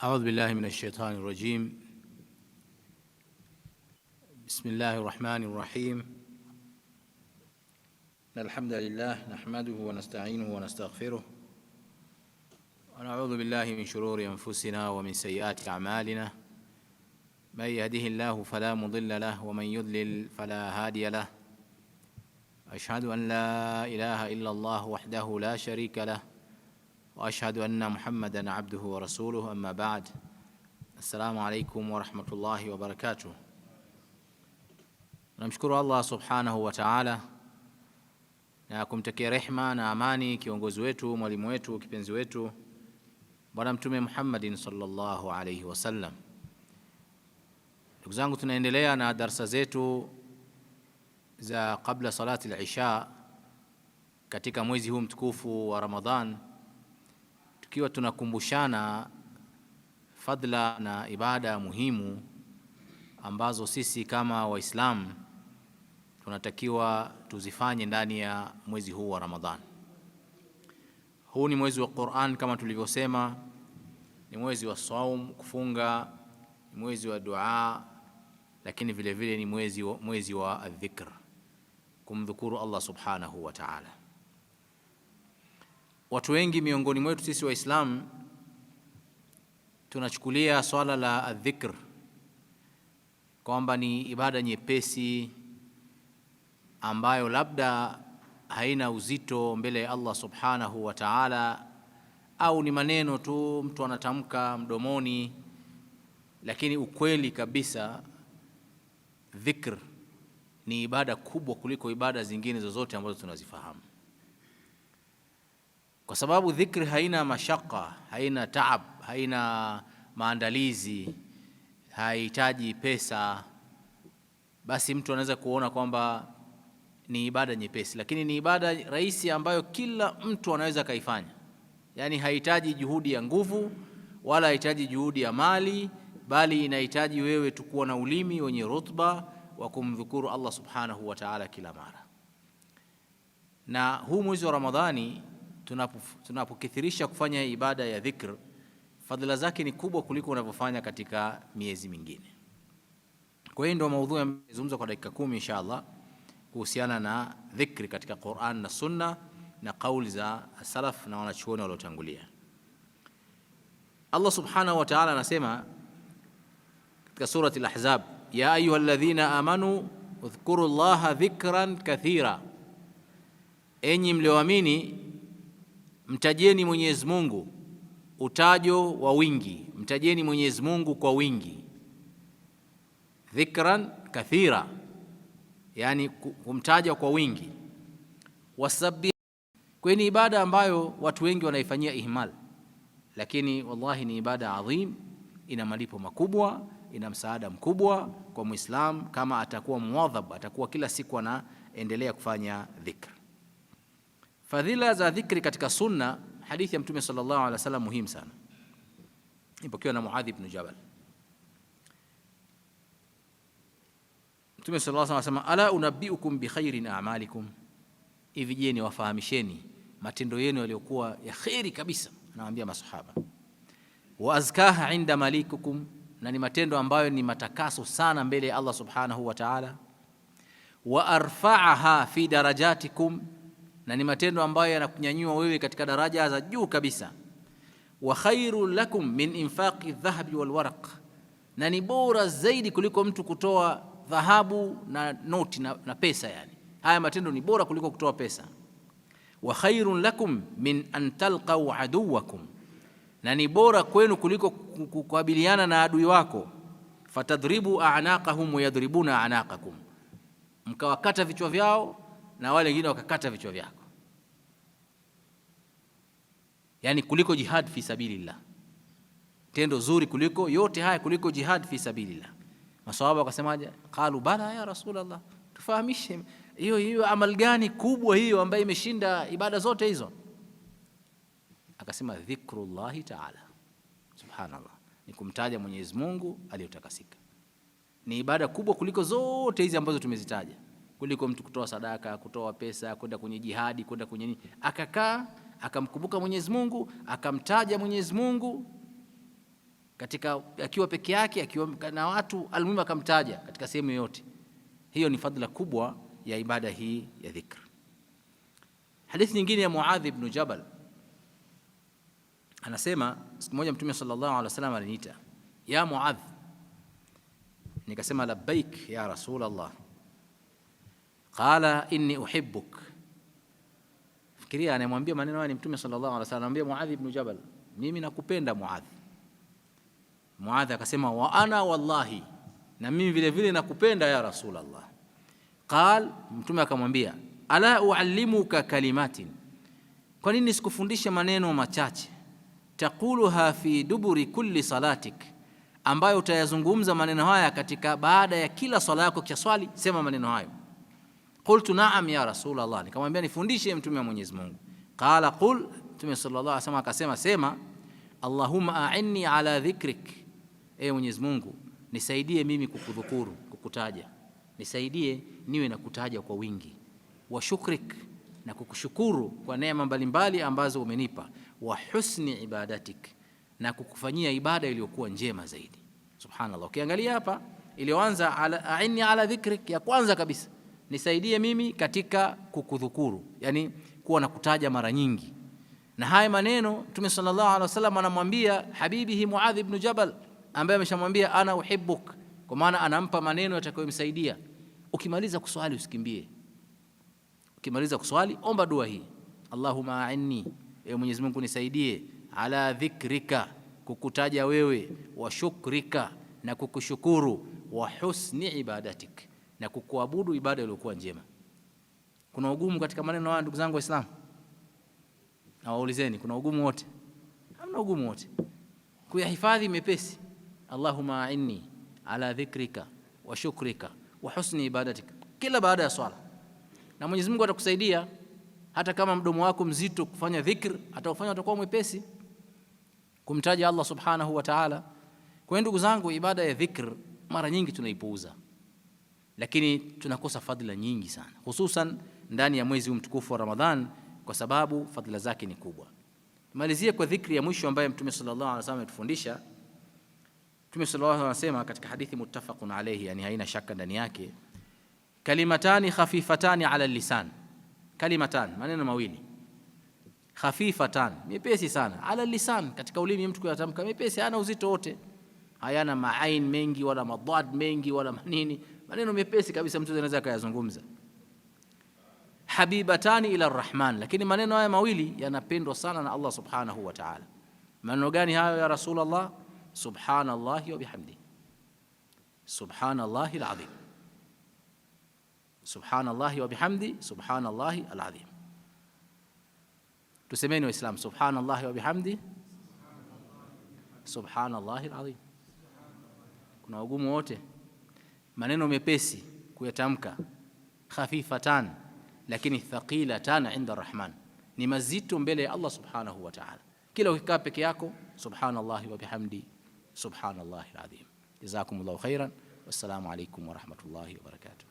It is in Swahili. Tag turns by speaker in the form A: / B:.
A: أعوذ بالله من الشيطان الرجيم. بسم الله الرحمن الرحيم. الحمد لله نحمده ونستعينه ونستغفره ونعوذ بالله من شرور أنفسنا ومن سيئات أعمالنا. من يهده الله فلا مضل له ومن يضلل فلا هادي له. أشهد أن لا إله إلا الله وحده لا شريك له وأشهد أن محمدًا عبده ورسوله. أما بعد. السلام عليكم ورحمة الله وبركاته. Namshukuru Allah subhanahu wa ta'ala na kumtakia rehma na amani kiongozi wetu, mwalimu wetu, kipenzi wetu Bwana Mtume Muhammadin sallallahu alayhi wasallam. Ndugu zangu, tunaendelea na darasa zetu za kabla salati al-isha katika mwezi huu mtukufu wa Ramadhan, tukiwa tunakumbushana fadla na ibada muhimu ambazo sisi kama Waislamu tunatakiwa tuzifanye ndani ya mwezi huu wa Ramadhan. Huu ni mwezi wa Qur'an kama tulivyosema, ni mwezi wa saum, kufunga, ni mwezi wa dua, lakini vile vile ni mwezi wa adh-dhikr, kumdhukuru Allah subhanahu wa ta'ala. Watu wengi miongoni mwetu sisi Waislamu tunachukulia swala la adh-dhikr kwamba ni ibada nyepesi ambayo labda haina uzito mbele ya Allah subhanahu wa ta'ala, au ni maneno tu mtu anatamka mdomoni. Lakini ukweli kabisa, dhikr ni ibada kubwa kuliko ibada zingine zozote ambazo tunazifahamu, kwa sababu dhikr haina mashaka, haina taab, haina maandalizi, haihitaji pesa. Basi mtu anaweza kuona kwamba ni ibada nyepesi, lakini ni ibada rahisi ambayo kila mtu anaweza kaifanya. Yani haihitaji juhudi ya nguvu wala haihitaji juhudi ya mali, bali inahitaji wewe tu kuwa na ulimi wenye rutba wa kumdhukuru Allah subhanahu wa ta'ala kila mara. Na huu mwezi wa Ramadhani tunapokithirisha kufanya ibada ya dhikr, fadhila zake ni kubwa kuliko unavyofanya katika miezi mingine. Kwa hiyo ndio maudhui nimezungumza kwa dakika 10 inshallah kuhusiana na dhikri katika Qur'an na Sunna na kauli za salaf na wanachuoni waliotangulia. Allah subhanahu wa ta'ala anasema katika surati al-Ahzab, ya ayyuhalladhina amanu udhkuru Allaha dhikran kathira, enyi mlioamini mtajeni Mwenyezi Mungu utajo wa wingi, mtajeni Mwenyezi Mungu kwa wingi. Dhikran kathira, yani kumtaja kwa wingi. Wasabbih, kwa ni ibada ambayo watu wengi wanaifanyia ihmal, lakini wallahi ni ibada adhim, ina malipo makubwa, ina msaada mkubwa kwa Muislam kama atakuwa muadhab, atakuwa kila siku anaendelea kufanya dhikr. Fadhila za dhikri katika sunna, hadithi ya Mtume sallallahu alaihi wasallam muhimu sana, ipokewa na Muadh ibn Jabal. Mtume sallallahu alaihi wasallam anasema, ala unabbiukum bi khairin a'malikum, hivi je ni wafahamisheni matendo yenu yaliyokuwa ya khairi kabisa. Anawaambia masahaba, wa azkaha inda malikukum, na ni matendo ambayo ni matakaso sana mbele ya Allah subhanahu wa ta'ala. Wa arfa'aha fi darajatikum, na ni matendo ambayo yanakunyanyua wewe katika daraja za juu kabisa. Wa khairul lakum min infaqi dhahabi wal waraq, na ni bora zaidi kuliko mtu kutoa dhahabu na noti na pesa. Yani haya matendo ni bora kuliko kutoa pesa. Wa khairun lakum min an talqaw aduwakum, na ni bora kwenu kuliko kukabiliana na adui wako. Fatadribu a'naqahum wa yadribuna a'naqakum, mkawakata vichwa vyao na wale wengine wakakata vichwa vyako. Yani kuliko jihad fi sabilillah, tendo zuri kuliko yote haya, kuliko jihad fi sabilillah. Maswahaba wakasemaje? Qalu bala ya Rasulullah, tufahamishe hiyo amal gani kubwa hiyo ambayo imeshinda ibada zote hizo? Akasema dhikrullahi ta'ala. Subhanallah, ni kumtaja Mwenyezi Mungu aliyotakasika. Ni ibada kubwa kuliko zote hizi ambazo tumezitaja, kuliko mtu kutoa sadaka, kutoa pesa, kwenda kwenye jihadi, kwenda kwenye nini. Akakaa akamkumbuka Mwenyezi Mungu, akamtaja Mwenyezi Mungu, katika akiwa peke yake, akiwa na watu, almuhimu akamtaja katika sehemu yoyote. Hiyo ni fadhila kubwa ya ibada hii ya dhikr. Hadithi nyingine ya Muadh ibn Jabal anasema, siku moja Mtume sallallahu alaihi wasallam aliniita, ya Muadh, nikasema labbaik ya Rasul Allah. Qala inni uhibbuk. Fikiria, anamwambia maneno haya ni Mtume sallallahu alaihi wasallam, anamwambia Muadh ibn Jabal, mimi nakupenda Muadh. Muadh akasema, wa ana wallahi, na mimi vile vile nakupenda ya Rasul Allah. Qal, Mtume akamwambia, ala uallimuka kalimatin, kwa nini sikufundisha maneno machache, taquluha fi duburi kulli salatik, ambayo utayazungumza maneno haya katika baada ya kila swala yako, kisha swali sema maneno hayo. Qultu na'am ya Rasul Allah, nikamwambia nifundishe Mtume wa Mwenyezi Mungu. Qala qul, Mtume sallallahu alaihi wasallam akasema, sema Allahumma a'inni ala dhikrik, ewe Mwenyezi Mungu nisaidie mimi kukudhukuru, kukutaja, nisaidie niwe na kutaja kwa wingi, wa shukrik, na kukushukuru kwa neema mbalimbali ambazo umenipa, wa husni ibadatik, na kukufanyia ibada iliyokuwa njema zaidi. Subhanallah, ukiangalia hapa iliyoanza a'inni ala dhikrik, ya kwanza kabisa nisaidie mimi katika kukudhukuru, yani kuwa na kutaja mara nyingi. Na haya maneno Mtume sallallahu alaihi wasallam anamwambia habibihi Muadh ibn Jabal, ambaye ameshamwambia ana uhibbuk, kwa maana anampa maneno yatakayomsaidia. Ukimaliza kuswali usikimbie, ukimaliza kuswali omba dua hii, Allahumma a'inni, ewe Mwenyezi Mungu nisaidie, ala dhikrika, kukutaja wewe, wa shukrika, na kukushukuru, wa husni ibadatik, na kukuabudu ibada iliyokuwa njema. Kuna ugumu katika maneno haya ndugu zangu Waislamu? Na waulizeni, kuna ugumu wote? Hamna ugumu wote. Kuyahifadhi mepesi. Allahumma a'inni ala dhikrika wa shukrika wa husni ibadatik, kila baada ya swala. Na Mwenyezi Mungu atakusaidia, hata kama mdomo wako mzito kufanya dhikr, atakufanya utakuwa mwepesi kumtaja Allah subhanahu wa ta'ala. Kwa hiyo ndugu zangu, ibada ya dhikr mara nyingi tunaipuuza, lakini tunakosa fadhila nyingi sana, hususan ndani ya mwezi mtukufu wa Ramadhan, kwa sababu fadhila zake ni kubwa. Tumalizie kwa dhikri ya mwisho ambayo Mtume sallallahu alaihi wasallam ametufundisha. Mtume sallallahu alaihi wasallam anasema katika hadithi muttafaqun alayhi, yani haina shaka ndani yake, kalimatani khafifatani ala lisan, kalimatan, maneno mawili, khafifatan, mepesi sana, ala lisan, katika ulimi mtu kuyatamka, mepesi, hana uzito wote, hayana maain mengi wala madad mengi wala manini, maneno mepesi kabisa mtu anaweza kuyazungumza. Habibatani ila arrahman, lakini maneno haya mawili yanapendwa sana na Allah subhanahu wa ta'ala. Maneno gani hayo ya Rasulullah? Subhanallahi wa bihamdi, subhanallahi alazim, subhanallahi wa bihamdi, subhanallahi alazim. Tusemeni Waislamu, subhanallahi wa bihamdi, subhanallahi alazim. Kuna ugumu wote? Maneno mepesi kuyatamka, khafifatan lakini thaqilatan inda arrahman, ni mazito mbele ya Allah subhanahu wa ta'ala. Kila ukikaa peke yako, subhanallahi wa bihamdi, subhanallahi alazim. Jazakumullahu khairan, wassalamu alaykum wa rahmatullahi wa barakatuh.